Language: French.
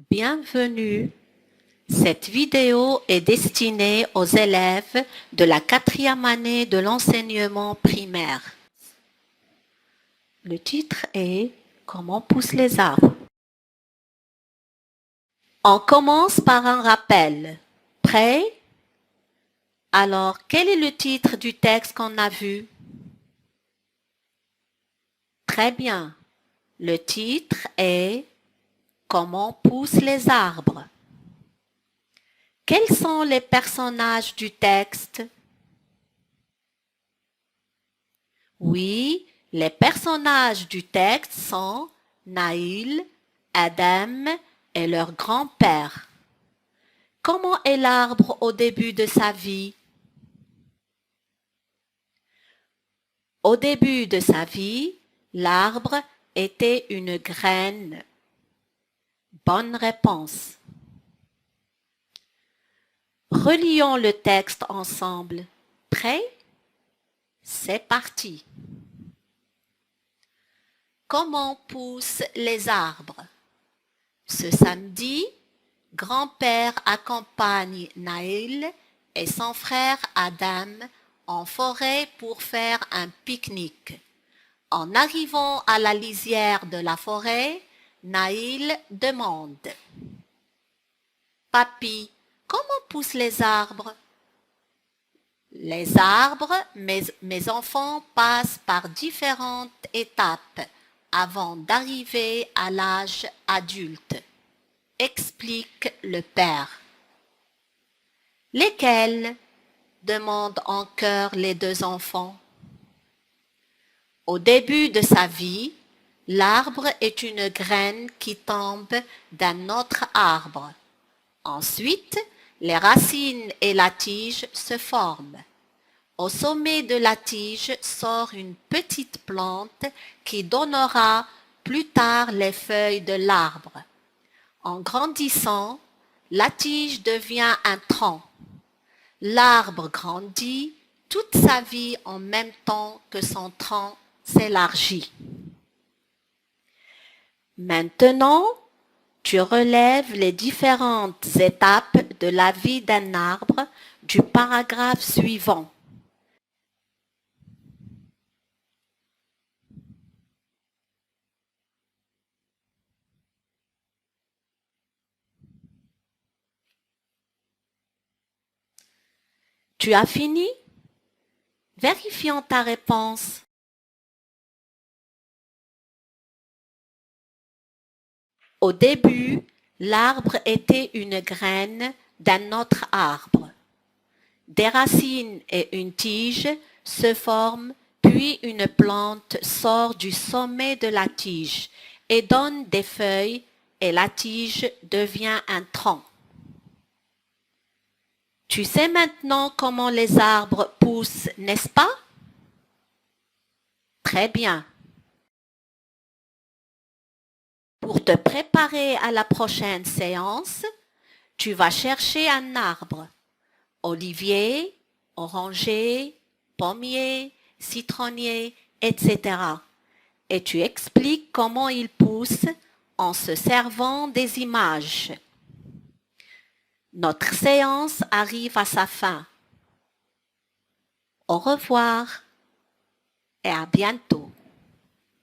Bienvenue. Cette vidéo est destinée aux élèves de la 4e année de l'enseignement primaire. Le titre est Comment poussent les arbres? On commence par un rappel. Prêt? Alors, quel est le titre du texte qu'on a vu? Très bien. Le titre est Comment poussent les arbres? Quels sont les personnages du texte? Oui, les personnages du texte sont Naïl, Adam et leur grand-père. Comment est l'arbre au début de sa vie? Au début de sa vie, l'arbre était une graine. Bonne réponse. Relions le texte ensemble. Prêt? C'est parti. Comment poussent les arbres? Ce samedi, grand-père accompagne Naïl et son frère Adam en forêt pour faire un pique-nique. En arrivant à la lisière de la forêt, Naïl demande: Papy, comment poussent les arbres? Les arbres, mes enfants, passent par différentes étapes avant d'arriver à l'âge adulte, explique le père. Lesquels? Demandent en chœur les deux enfants. Au début de sa vie, l'arbre est une graine qui tombe d'un autre arbre. Ensuite, les racines et la tige se forment. Au sommet de la tige sort une petite plante qui donnera plus tard les feuilles de l'arbre. En grandissant, la tige devient un tronc. L'arbre grandit toute sa vie en même temps que son tronc s'élargit. Maintenant, tu relèves les différentes étapes de la vie d'un arbre du paragraphe suivant. Tu as fini? Vérifions ta réponse. Au début, l'arbre était une graine d'un autre arbre. Des racines et une tige se forment, puis une plante sort du sommet de la tige et donne des feuilles et la tige devient un tronc. Tu sais maintenant comment les arbres poussent, n'est-ce pas? Très bien. Pour te préparer à la prochaine séance, tu vas chercher un arbre: olivier, oranger, pommier, citronnier, etc. Et tu expliques comment il pousse en se servant des images. Notre séance arrive à sa fin. Au revoir et à bientôt.